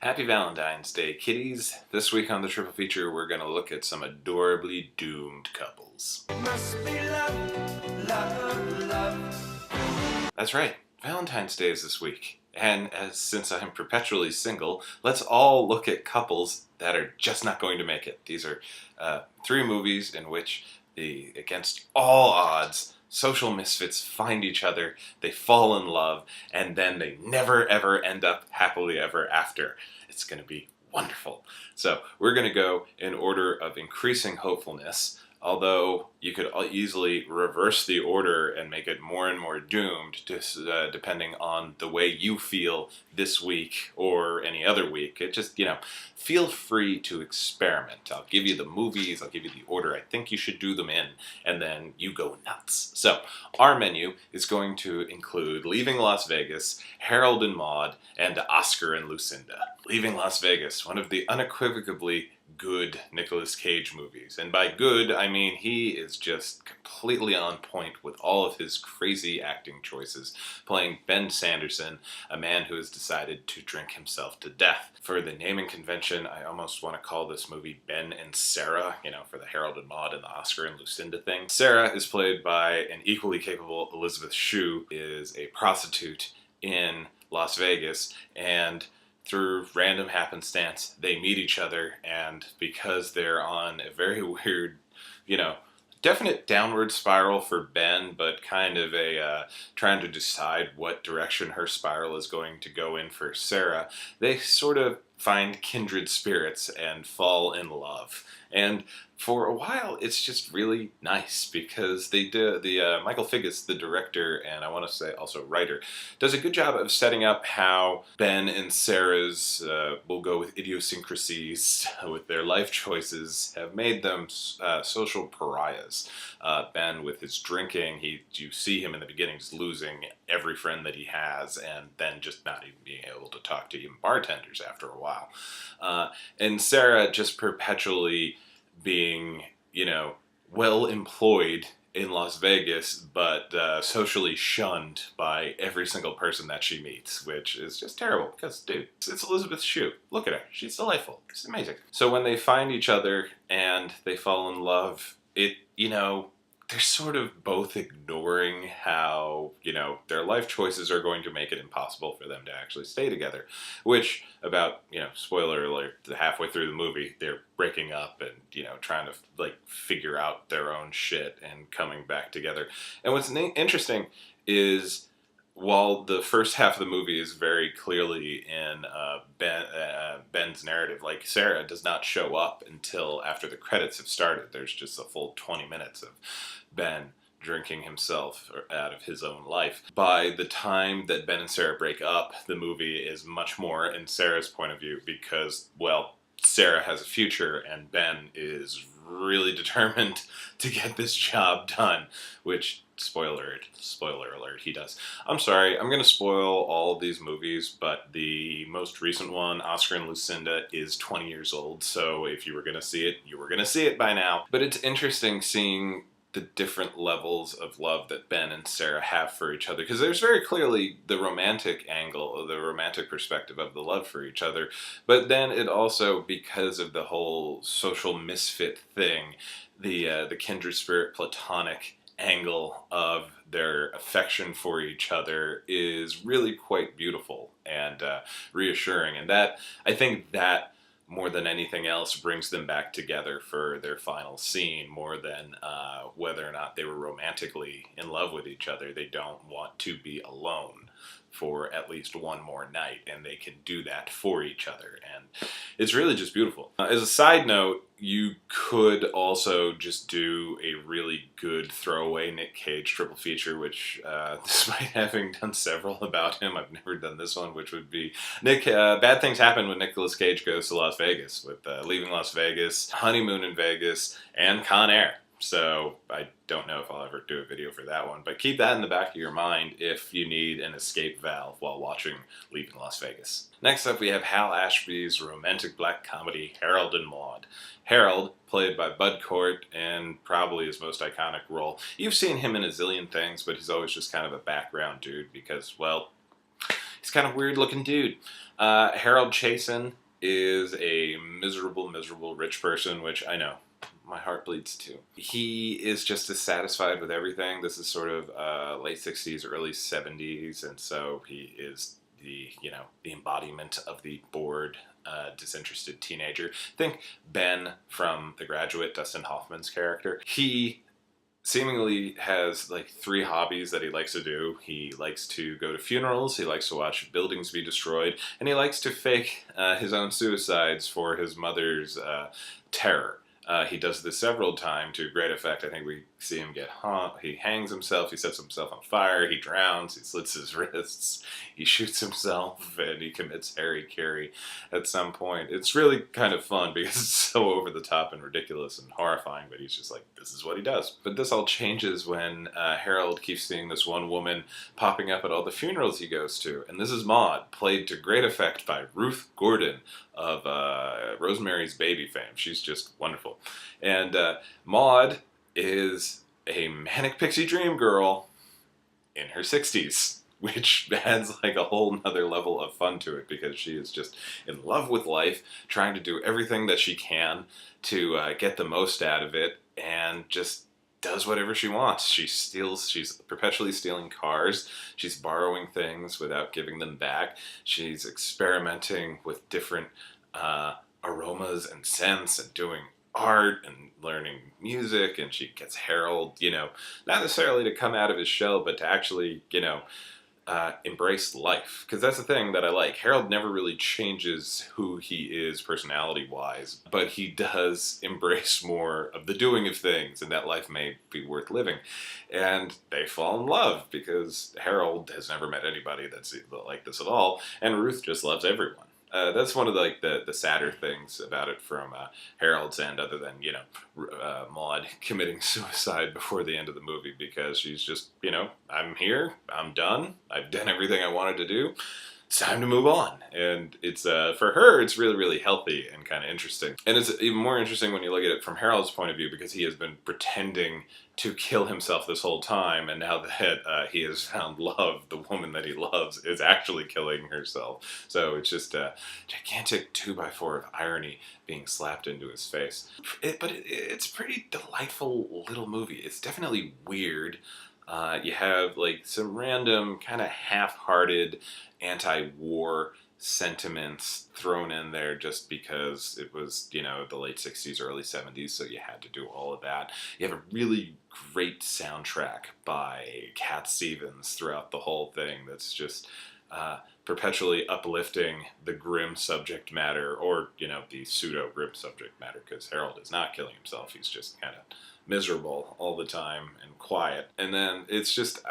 Happy Valentine's Day, kiddies. This week on the Triple Feature, we're going to look at some adorably doomed couples. It must be love, love, love. That's right, Valentine's Day is this week. And since I'm perpetually single, let's all look at couples that are just not going to make it. These are three movies in which, against all odds, social misfits find each other, they fall in love, and then they never ever end up happily ever after. It's going to be wonderful. So we're going to go in order of increasing hopefulness, although you could easily reverse the order and make it more and more doomed, depending on the way you feel this week or any other week. It just, feel free to experiment. I'll give you the movies, I'll give you the order I think you should do them in, and then you go nuts. So, our menu is going to include Leaving Las Vegas, Harold and Maude, and Oscar and Lucinda. Leaving Las Vegas, one of the unequivocally good Nicolas Cage movies. And by good, I mean he is just completely on point with all of his crazy acting choices, playing Ben Sanderson, a man who has decided to drink himself to death. For the naming convention, I almost want to call this movie Ben and Sera, for the Harold and Maude and the Oscar and Lucinda thing. Sera is played by an equally capable Elizabeth Shue, is a prostitute in Las Vegas, and through random happenstance, they meet each other, and because they're on a very weird, definite downward spiral for Ben, but kind of a trying to decide what direction her spiral is going to go in for Sera, they sort of find kindred spirits and fall in love. And for a while, it's just really nice because they do Michael Figgis, the director, and I want to say also writer, does a good job of setting up how Ben and Sera's, we'll go with idiosyncrasies, with their life choices, have made them social pariahs. Ben, with his drinking, you see him in the beginning just losing every friend that he has, and then just not even being able to talk to even bartenders after a while. And Sera just perpetually being, well employed in Las Vegas, but socially shunned by every single person that she meets, which is just terrible because, dude, it's Elizabeth Shue. Look at her. She's delightful. It's amazing. So when they find each other and they fall in love, they're sort of both ignoring how, their life choices are going to make it impossible for them to actually stay together. Which, about, spoiler alert, halfway through the movie, they're breaking up and, trying to, figure out their own shit and coming back together. And what's interesting is, while the first half of the movie is very clearly in Ben's narrative, Sera does not show up until after the credits have started. There's just a full 20 minutes of Ben drinking himself out of his own life. By the time that Ben and Sera break up, the movie is much more in Sera's point of view because, well, Sera has a future and Ben is really determined to get this job done, which, spoiler alert, he does. I'm sorry, I'm going to spoil all of these movies, but the most recent one, Oscar and Lucinda, is 20 years old, so if you were going to see it, you were going to see it by now. But it's interesting seeing the different levels of love that Ben and Sera have for each other, because there's very clearly the romantic angle, the romantic perspective of the love for each other, but then it also, because of the whole social misfit thing, the kindred spirit platonic angle of their affection for each other is really quite beautiful and reassuring, and that, I think that more than anything else, brings them back together for their final scene, more than whether or not they were romantically in love with each other. They don't want to be alone for at least one more night, and they can do that for each other, and it's really just beautiful. As a side note, you could also just do a really good throwaway Nick Cage triple feature, which, despite having done several about him, I've never done this one, which would be Bad Things Happen when Nicolas Cage goes to Las Vegas, with Leaving Las Vegas, Honeymoon in Vegas, and Con Air. So I don't know if I'll ever do a video for that one, but keep that in the back of your mind if you need an escape valve while watching Leaving Las Vegas. Next up, we have Hal Ashby's romantic black comedy, Harold and Maude. Harold, played by Bud Cort, and probably his most iconic role. You've seen him in a zillion things, but he's always just kind of a background dude because, well, He's kind of weird looking dude. Harold Chasen is a miserable, miserable rich person, which I know. My heart bleeds too. He is just dissatisfied with everything. This is sort of late 60s, early 70s, and so he is the embodiment of the bored, disinterested teenager. Think Ben from The Graduate, Dustin Hoffman's character. He seemingly has like 3 hobbies that he likes to do. He likes to go to funerals, he likes to watch buildings be destroyed, and he likes to fake his own suicides for his mother's terror. He does this several times to great effect. I think we see him get hung. He hangs himself, he sets himself on fire, he drowns, he slits his wrists, he shoots himself, and he commits Harry at some point. It's really kind of fun because it's so over the top and ridiculous and horrifying, but he's just like, this is what he does. But this all changes when Harold keeps seeing this one woman popping up at all the funerals he goes to. And this is Maude, played to great effect by Ruth Gordon of Rosemary's Baby fame. She's just wonderful. And Maude is a manic pixie dream girl in her 60s, which adds like a whole nother level of fun to it because she is just in love with life, trying to do everything that she can to get the most out of it, and just does whatever she wants. She's perpetually stealing cars, she's borrowing things without giving them back, she's experimenting with different aromas and scents and doing art and learning music, and she gets Harold, not necessarily to come out of his shell, but to actually, embrace life. Because that's the thing that I like. Harold never really changes who he is personality-wise, but he does embrace more of the doing of things, and that life may be worth living. And they fall in love, because Harold has never met anybody that's like this at all, and Ruth just loves everyone. That's one of the sadder things about it from Harold's end, other than, Maude committing suicide before the end of the movie, because she's just, I'm here, I'm done, I've done everything I wanted to do, it's time to move on. And it's, for her, it's really, really healthy and kind of interesting. And it's even more interesting when you look at it from Harold's point of view, because he has been pretending to kill himself this whole time, and now that he has found love, the woman that he loves is actually killing herself. So it's just a gigantic 2x4 of irony being slapped into his face. But it's a pretty delightful little movie. It's definitely weird. You have like some random kind of half-hearted anti-war sentiments thrown in there just because it was, the late 60s, early 70s, so you had to do all of that. You have a really great soundtrack by Cat Stevens throughout the whole thing that's just perpetually uplifting the grim subject matter, or, the pseudo-grim subject matter, because Harold is not killing himself, he's just kind of miserable all the time and quiet. And then it's just,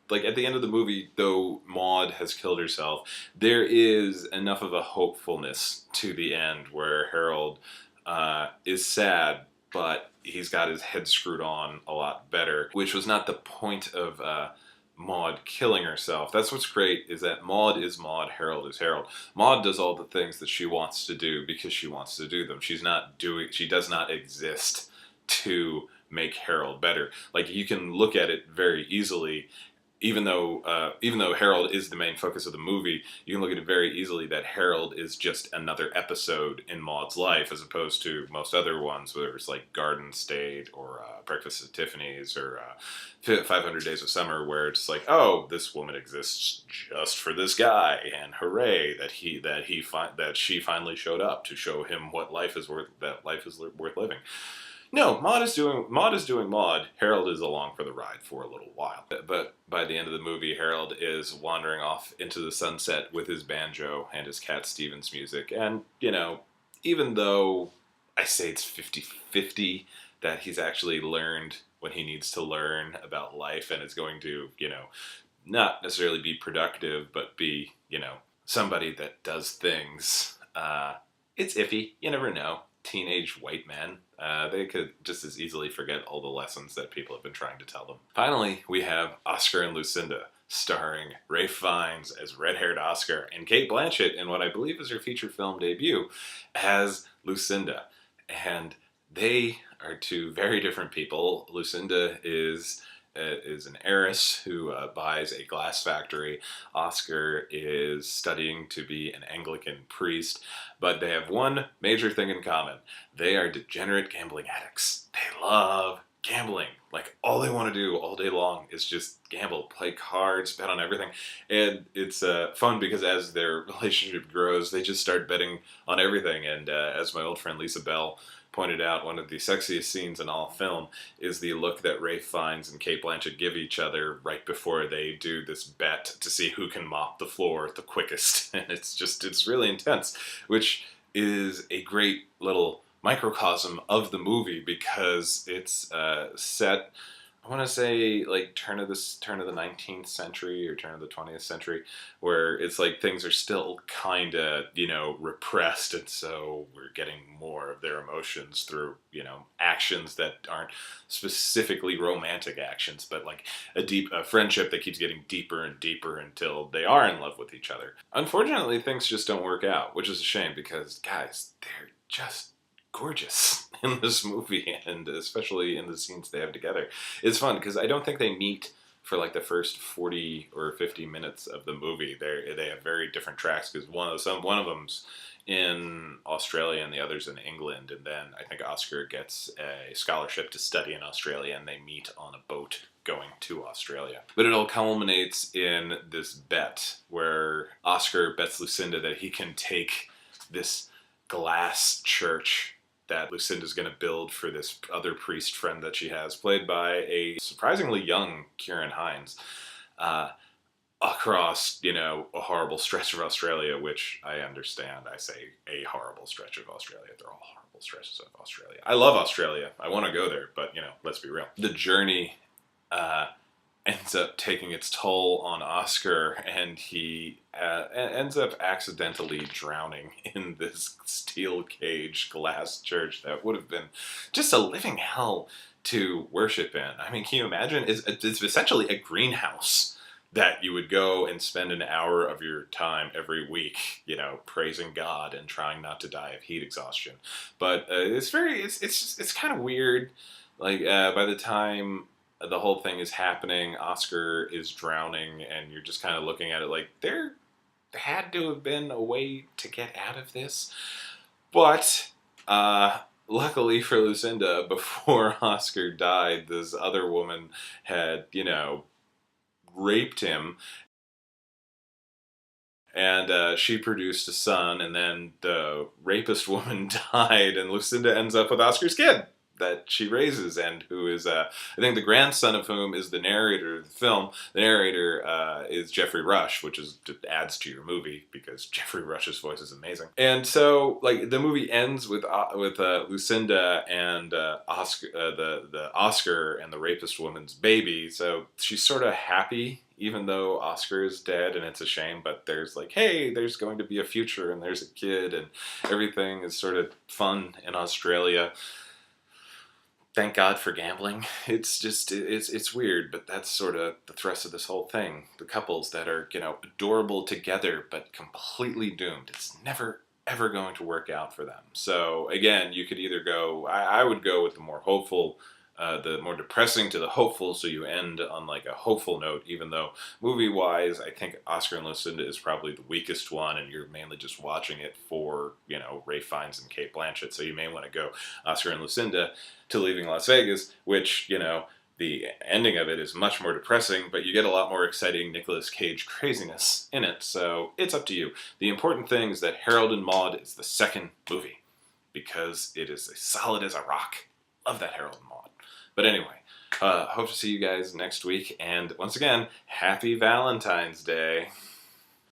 like at the end of the movie, though Maude has killed herself, there is enough of a hopefulness to the end where Harold is sad, but he's got his head screwed on a lot better, which was not the point of Maude killing herself. That's what's great, is that Maude is Maude, Harold is Harold. Maude does all the things that she wants to do because she wants to do them. She does not exist to make Harold better. Like, you can look at it very easily, even though Harold is the main focus of the movie, you can look at it very easily that Harold is just another episode in Maude's life, as opposed to most other ones, whether it's like Garden State or Breakfast at Tiffany's or 500 Days of Summer, where it's like, oh, this woman exists just for this guy, and hooray that she finally showed up to show him what life is worth living. No, Maude is doing Maude. Harold is along for the ride for a little while. But by the end of the movie, Harold is wandering off into the sunset with his banjo and his Cat Stevens music. And, even though I say it's 50-50, that he's actually learned what he needs to learn about life and is going to, not necessarily be productive, but be, somebody that does things, it's iffy. You never know. Teenage white men, they could just as easily forget all the lessons that people have been trying to tell them. Finally, we have Oscar and Lucinda, starring Ralph Fiennes as red-haired Oscar and Cate Blanchett in what I believe is her feature film debut as Lucinda. And they are two very different people. Lucinda is is an heiress who buys a glass factory. Oscar is studying to be an Anglican priest, but they have one major thing in common. They are degenerate gambling addicts. They love gambling. Like, all they want to do all day long is just gamble, play cards, bet on everything. And it's fun because as their relationship grows, they just start betting on everything. And as my old friend Lisa Bell pointed out, one of the sexiest scenes in all film is the look that Ralph Fiennes and Cate Blanchett give each other right before they do this bet to see who can mop the floor the quickest. And it's really intense, which is a great little microcosm of the movie because it's set, I want to say, like turn of the 19th century or turn of the 20th century, where it's like things are still kind of, repressed, and so we're getting more of their emotions through, actions that aren't specifically romantic actions, but like a friendship that keeps getting deeper and deeper until they are in love with each other. Unfortunately, things just don't work out, which is a shame because, guys, they're just gorgeous in this movie, and especially in the scenes they have together. It's fun because I don't think they meet for like the first 40 or 50 minutes of the movie. They have very different tracks because one of them's in Australia and the other's in England, and then I think Oscar gets a scholarship to study in Australia, and they meet on a boat going to Australia. But it all culminates in this bet where Oscar bets Lucinda that he can take this glass church that Lucinda's going to build for this other priest friend that she has, played by a surprisingly young Kieran Hines, across, a horrible stretch of Australia, which I understand. I say a horrible stretch of Australia. They're all horrible stretches of Australia. I love Australia. I want to go there, but, let's be real. The journey ends up taking its toll on Oscar, and he ends up accidentally drowning in this steel cage glass church that would have been just a living hell to worship in. I mean, can you imagine? It's essentially a greenhouse that you would go and spend an hour of your time every week, praising God and trying not to die of heat exhaustion. But it's kind of weird. Like, by the time the whole thing is happening, Oscar is drowning, and you're just kind of looking at it like there had to have been a way to get out of this. But luckily for Lucinda, before Oscar died, this other woman had, raped him, and she produced a son, and then the rapist woman died, and Lucinda ends up with Oscar's kid that she raises, and who is, I think the grandson of whom is the narrator of the film. The narrator is Jeffrey Rush, which adds to your movie because Jeffrey Rush's voice is amazing. And so, like, the movie ends with Lucinda and Oscar, the Oscar and the rapist woman's baby. So she's sort of happy, even though Oscar is dead, and it's a shame. But there's like, hey, there's going to be a future, and there's a kid, and everything is sort of fun in Australia. Thank God for gambling. It's just, it's weird, but that's sort of the thrust of this whole thing. The couples that are, adorable together, but completely doomed. It's never, ever going to work out for them. So again, you could either go, I would go with the more hopeful, the more depressing to the hopeful, so you end on like a hopeful note, even though movie-wise, I think Oscar and Lucinda is probably the weakest one, and you're mainly just watching it for, Ralph Fiennes and Cate Blanchett, so you may want to go Oscar and Lucinda to Leaving Las Vegas, which, the ending of it is much more depressing, but you get a lot more exciting Nicolas Cage craziness in it, so it's up to you. The important thing is that Harold and Maude is the second movie, because it is as solid as a rock. Love that Harold and Maude. But anyway, hope to see you guys next week, and once again, happy Valentine's Day.